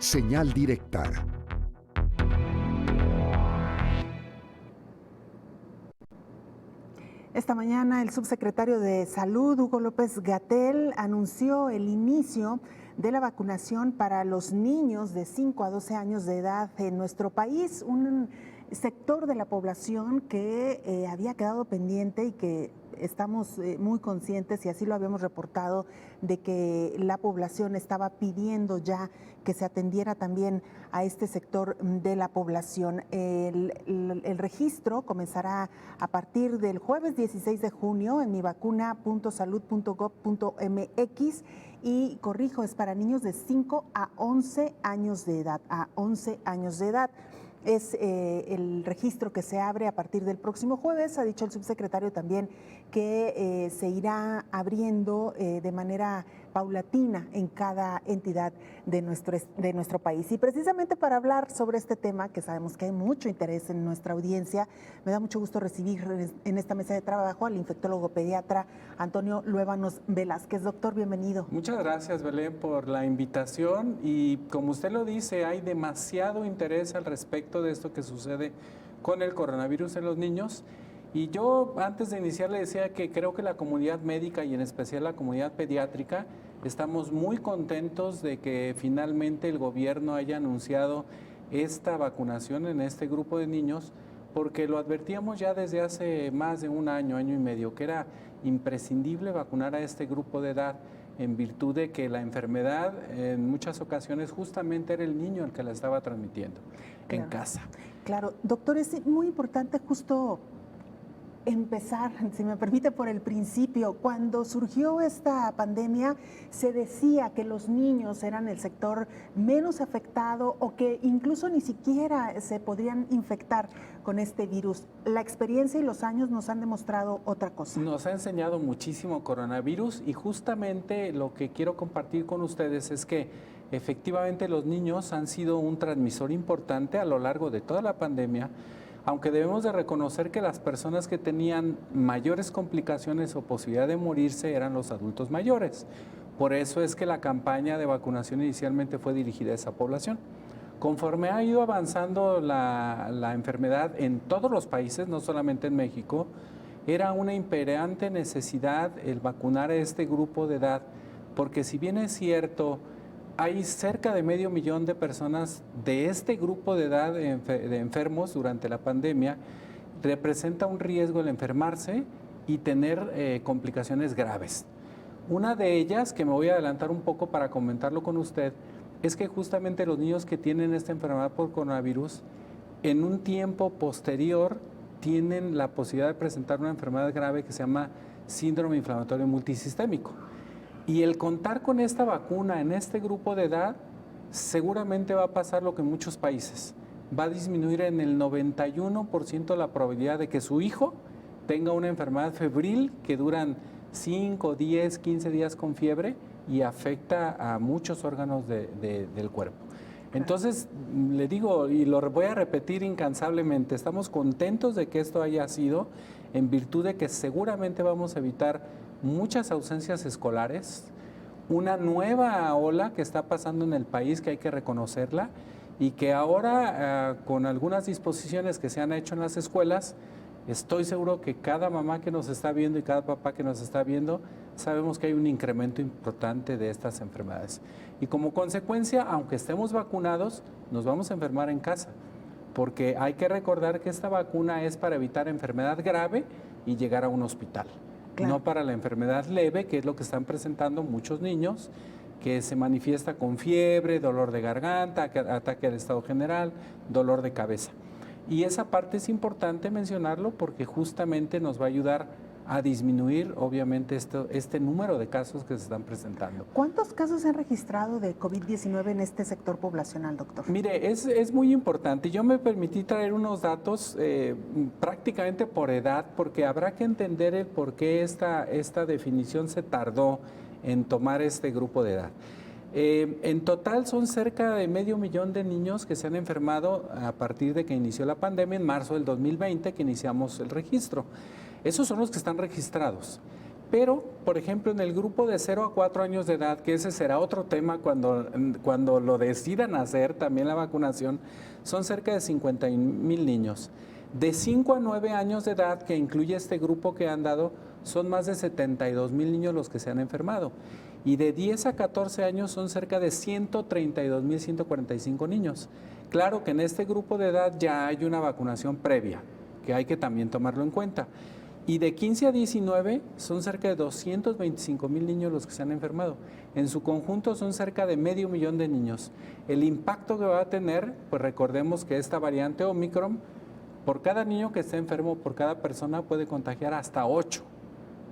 Señal directa. Esta mañana el subsecretario de Salud, Hugo López-Gatell, anunció el inicio de la vacunación para los niños de 5 a 12 años de edad en nuestro país, un sector de la población que había quedado pendiente y que estamos muy conscientes, y así lo habíamos reportado, de que la población estaba pidiendo ya que se atendiera también a este sector de la población. El registro comenzará a partir del jueves 16 de junio en mivacuna.salud.gov.mx y, corrijo, es para niños de 5 a 11 años de edad, Es el registro que se abre a partir del próximo jueves. Ha dicho el subsecretario también que se irá abriendo de manera paulatina en cada entidad de nuestro país. Y precisamente para hablar sobre este tema, que sabemos que hay mucho interés en nuestra audiencia, me da mucho gusto recibir en esta mesa de trabajo al infectólogo pediatra Antonio Luébanos Velázquez. Doctor, bienvenido. Muchas gracias, Belén, por la invitación, y como usted lo dice, hay demasiado interés al respecto de esto que sucede con el coronavirus en los niños. Y yo antes de iniciar le decía que creo que la comunidad médica y en especial la comunidad pediátrica estamos muy contentos de que finalmente el gobierno haya anunciado esta vacunación en este grupo de niños, porque lo advertíamos ya desde hace más de un año, año y medio, que era imprescindible vacunar a este grupo de edad en virtud de que la enfermedad en muchas ocasiones justamente era el niño el que la estaba transmitiendo en casa. Claro, doctor, es muy importante justo empezar, si me permite, por el principio. Cuando surgió esta pandemia, se decía que los niños eran el sector menos afectado o que incluso ni siquiera se podrían infectar con este virus. La experiencia y los años nos han demostrado otra cosa. Nos ha enseñado muchísimo coronavirus, y justamente lo que quiero compartir con ustedes es que efectivamente los niños han sido un transmisor importante a lo largo de toda la pandemia, aunque debemos de reconocer que las personas que tenían mayores complicaciones o posibilidad de morirse eran los adultos mayores. Por eso es que la campaña de vacunación inicialmente fue dirigida a esa población. Conforme ha ido avanzando la enfermedad en todos los países, no solamente en México, era una imperante necesidad el vacunar a este grupo de edad, porque si bien es cierto, hay cerca de 500,000 de personas de este grupo de edad de enfermos durante la pandemia, representa un riesgo el enfermarse y tener complicaciones graves. Una de ellas, que me voy a adelantar un poco para comentarlo con usted, es que justamente los niños que tienen esta enfermedad por coronavirus, en un tiempo posterior, tienen la posibilidad de presentar una enfermedad grave que se llama síndrome inflamatorio multisistémico. Y el contar con esta vacuna en este grupo de edad, seguramente va a pasar lo que en muchos países. Va a disminuir en el 91% la probabilidad de que su hijo tenga una enfermedad febril que duran 5, 10, 15 días con fiebre y afecta a muchos órganos del cuerpo. Entonces, le digo, y lo voy a repetir incansablemente, estamos contentos de que esto haya sido en virtud de que seguramente vamos a evitar muchas ausencias escolares, una nueva ola que está pasando en el país que hay que reconocerla, y que ahora con algunas disposiciones que se han hecho en las escuelas, estoy seguro que cada mamá que nos está viendo y cada papá que nos está viendo, sabemos que hay un incremento importante de estas enfermedades. Y como consecuencia, aunque estemos vacunados, nos vamos a enfermar en casa, porque hay que recordar que esta vacuna es para evitar enfermedad grave y llegar a un hospital. Claro. No para la enfermedad leve, que es lo que están presentando muchos niños, que se manifiesta con fiebre, dolor de garganta, ataque al estado general, dolor de cabeza. Y esa parte es importante mencionarlo porque justamente nos va a ayudar a disminuir, obviamente, este número de casos que se están presentando. ¿Cuántos casos se han registrado de COVID-19 en este sector poblacional, doctor? Mire, es muy importante. Yo me permití traer unos datos prácticamente por edad, porque habrá que entender el por qué esta definición se tardó en tomar este grupo de edad. En total son cerca de 500,000 de niños que se han enfermado a partir de que inició la pandemia en marzo del 2020, que iniciamos el registro. Esos son los que están registrados. Pero, por ejemplo, en el grupo de 0 a 4 años de edad, que ese será otro tema cuando lo decidan hacer, también la vacunación, son cerca de 50,000 niños. De 5 a 9 años de edad, que incluye este grupo que han dado, son más de 72,000 niños los que se han enfermado. Y de 10 a 14 años son cerca de 132,145 niños. Claro que en este grupo de edad ya hay una vacunación previa, que hay que también tomarlo en cuenta. Y de 15 a 19 son cerca de 225,000 niños los que se han enfermado. En su conjunto son cerca de 500,000 de niños. El impacto que va a tener, pues recordemos que esta variante Omicron, por cada niño que esté enfermo, por cada persona puede contagiar hasta 8.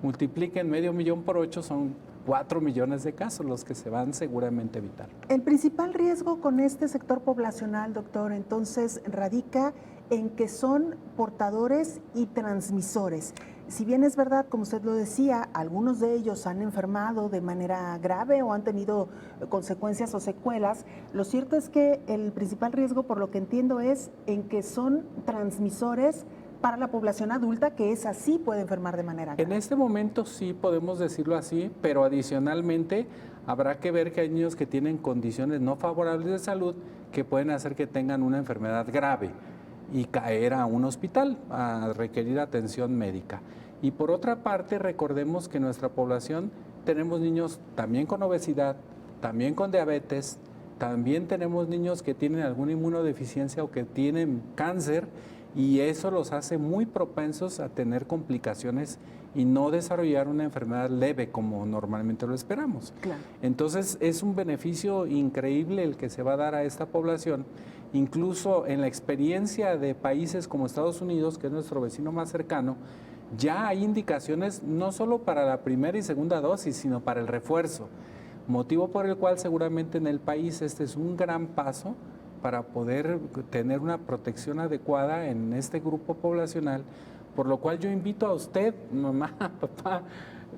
Multipliquen 500,000 por 8, son 4 millones de casos los que se van seguramente a evitar. El principal riesgo con este sector poblacional, doctor, entonces radica en que son portadores y transmisores. Si bien es verdad, como usted lo decía, algunos de ellos han enfermado de manera grave o han tenido consecuencias o secuelas, lo cierto es que el principal riesgo, por lo que entiendo, es en que son transmisores para la población adulta, que esa sí puede enfermar de manera grave. En este momento sí podemos decirlo así, pero adicionalmente habrá que ver que hay niños que tienen condiciones no favorables de salud que pueden hacer que tengan una enfermedad grave y caer a un hospital a requerir atención médica. Y por otra parte, recordemos que en nuestra población tenemos niños también con obesidad, también con diabetes, también tenemos niños que tienen alguna inmunodeficiencia o que tienen cáncer, y eso los hace muy propensos a tener complicaciones y no desarrollar una enfermedad leve como normalmente lo esperamos. Claro. Entonces es un beneficio increíble el que se va a dar a esta población, incluso en la experiencia de países como Estados Unidos, que es nuestro vecino más cercano. Ya hay indicaciones no solo para la primera y segunda dosis, sino para el refuerzo, motivo por el cual seguramente en el país este es un gran paso para poder tener una protección adecuada en este grupo poblacional, por lo cual yo invito a usted, mamá, papá,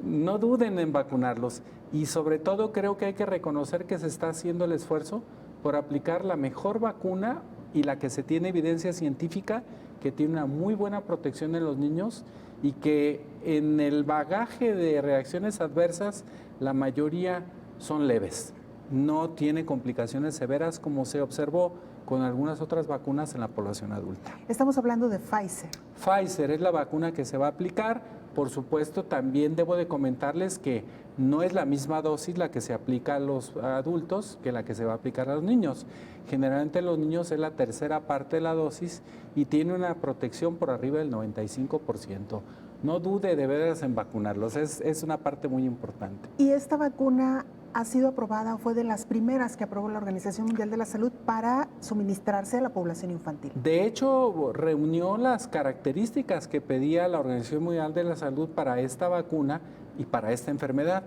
no duden en vacunarlos, y sobre todo creo que hay que reconocer que se está haciendo el esfuerzo por aplicar la mejor vacuna y la que se tiene evidencia científica que tiene una muy buena protección en los niños y que en el bagaje de reacciones adversas la mayoría son leves. No tiene complicaciones severas como se observó con algunas otras vacunas en la población adulta. Estamos hablando de Pfizer. Pfizer es la vacuna que se va a aplicar. Por supuesto, también debo de comentarles que no es la misma dosis la que se aplica a los adultos que la que se va a aplicar a los niños. Generalmente los niños es la tercera parte de la dosis y tiene una protección por arriba del 95%. No dude de veras en vacunarlos, es una parte muy importante. ¿Y esta vacuna ha sido aprobada o fue de las primeras que aprobó la Organización Mundial de la Salud para suministrarse a la población infantil? De hecho, reunió las características que pedía la Organización Mundial de la Salud para esta vacuna y para esta enfermedad.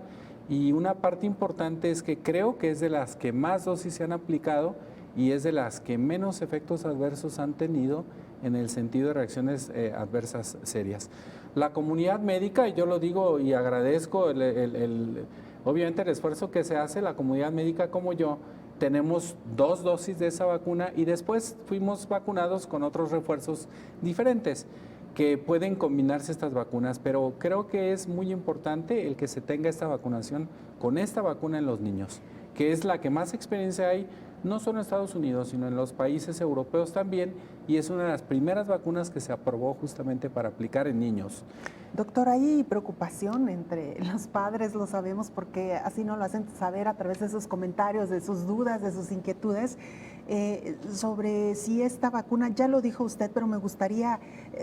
Y una parte importante es que creo que es de las que más dosis se han aplicado y es de las que menos efectos adversos han tenido en el sentido de reacciones adversas serias. La comunidad médica, y yo lo digo y agradezco obviamente el esfuerzo que se hace, la comunidad médica como yo, tenemos 2 dosis de esa vacuna y después fuimos vacunados con otros refuerzos diferentes que pueden combinarse estas vacunas, pero creo que es muy importante el que se tenga esta vacunación con esta vacuna en los niños, que es la que más experiencia hay, no solo en Estados Unidos, sino en los países europeos también, y es una de las primeras vacunas que se aprobó justamente para aplicar en niños. Doctor, hay preocupación entre los padres, lo sabemos, porque así nos lo hacen saber a través de sus comentarios, de sus dudas, de sus inquietudes, sobre si esta vacuna, ya lo dijo usted, pero me gustaría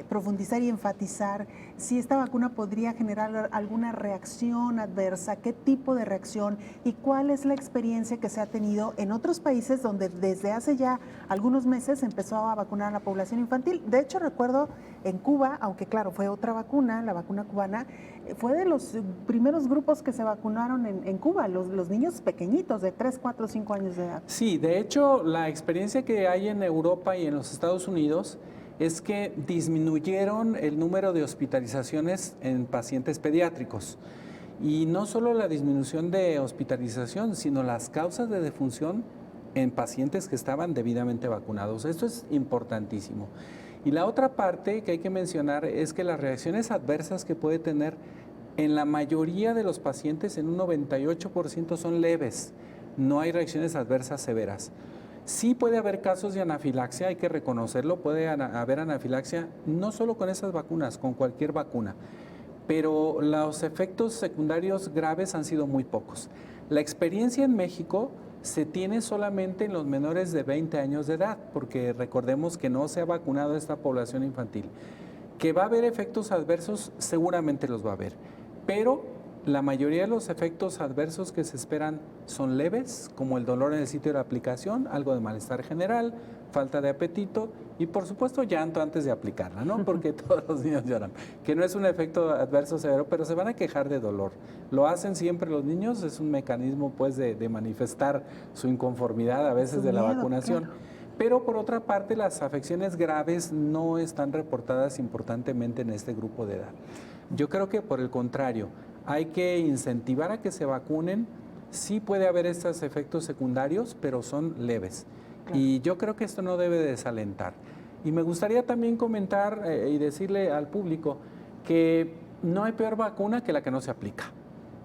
profundizar y enfatizar, si esta vacuna podría generar alguna reacción adversa, qué tipo de reacción y cuál es la experiencia que se ha tenido en otros países donde desde hace ya algunos meses empezó a vacunar a la población infantil. De hecho, recuerdo en Cuba, aunque claro, fue otra vacuna, la vacuna cubana, fue de los primeros grupos que se vacunaron en Cuba, los niños pequeñitos de 3, 4, 5 años de edad. Sí, de hecho, la experiencia que hay en Europa y en los Estados Unidos es que disminuyeron el número de hospitalizaciones en pacientes pediátricos. Y no solo la disminución de hospitalización, sino las causas de defunción en pacientes que estaban debidamente vacunados. Esto es importantísimo. Y la otra parte que hay que mencionar es que las reacciones adversas que puede tener En la mayoría de los pacientes, en un 98% son leves, no hay reacciones adversas severas. Sí puede haber casos de anafilaxia, hay que reconocerlo, puede haber anafilaxia no solo con esas vacunas, con cualquier vacuna, pero los efectos secundarios graves han sido muy pocos. La experiencia en México se tiene solamente en los menores de 20 años de edad, porque recordemos que no se ha vacunado a esta población infantil. Que va a haber efectos adversos, seguramente los va a haber, pero la mayoría de los efectos adversos que se esperan son leves, como el dolor en el sitio de la aplicación, algo de malestar general, falta de apetito y por supuesto llanto antes de aplicarla, ¿no? Porque todos los niños lloran, que no es un efecto adverso severo, pero se van a quejar de dolor. Lo hacen siempre los niños, es un mecanismo pues de manifestar su inconformidad a veces de la vacunación. Claro. Pero por otra parte, las afecciones graves no están reportadas importantemente en este grupo de edad. Yo creo que por el contrario, hay que incentivar a que se vacunen. Sí puede haber estos efectos secundarios, pero son leves. Claro. Y yo creo que esto no debe desalentar. Y me gustaría también comentar y decirle al público que no hay peor vacuna que la que no se aplica.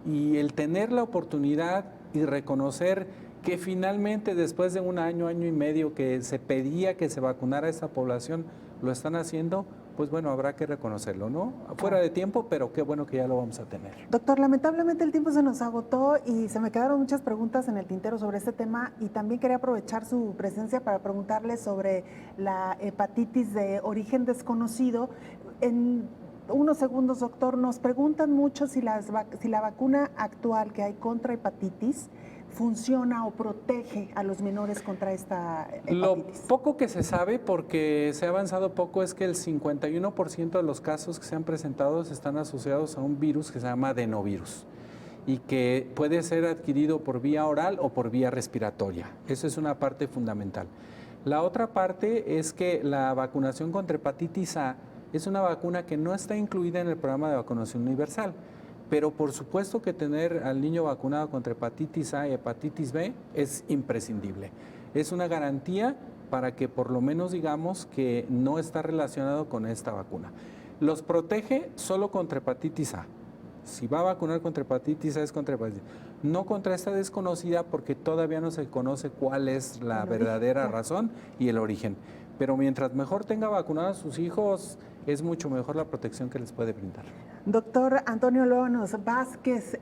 Y el tener la oportunidad y reconocer que finalmente después de un año, año y medio que se pedía que se vacunara a esta población, lo están haciendo, pues bueno, habrá que reconocerlo, ¿no? Fuera de tiempo, pero qué bueno que ya lo vamos a tener. Doctor, lamentablemente el tiempo se nos agotó y se me quedaron muchas preguntas en el tintero sobre este tema y también quería aprovechar su presencia para preguntarle sobre la hepatitis de origen desconocido. En unos segundos, doctor, nos preguntan mucho si la vacuna actual que hay contra hepatitis funciona o protege a los menores contra esta hepatitis. Lo poco que se sabe, porque se ha avanzado poco, es que el 51% de los casos que se han presentado están asociados a un virus que se llama adenovirus y que puede ser adquirido por vía oral o por vía respiratoria. Eso es una parte fundamental. La otra parte es que la vacunación contra hepatitis A es una vacuna que no está incluida en el programa de vacunación universal. Pero por supuesto que tener al niño vacunado contra hepatitis A y hepatitis B es imprescindible. Es una garantía para que por lo menos digamos que no está relacionado con esta vacuna. Los protege solo contra hepatitis A. Si va a vacunar contra hepatitis A es contra hepatitis A. No contra esta desconocida porque todavía no se conoce cuál es la verdadera razón y el origen. Pero mientras mejor tenga vacunados a sus hijos, es mucho mejor la protección que les puede brindar. Doctor Antonio Lóbanos Velázquez,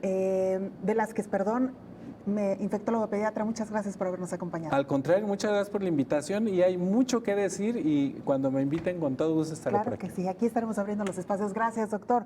infectólogo pediatra, muchas gracias por habernos acompañado. Al contrario, muchas gracias por la invitación y hay mucho que decir y cuando me inviten con todo gusto estaré por aquí. Claro que sí, aquí estaremos abriendo los espacios. Gracias, doctor.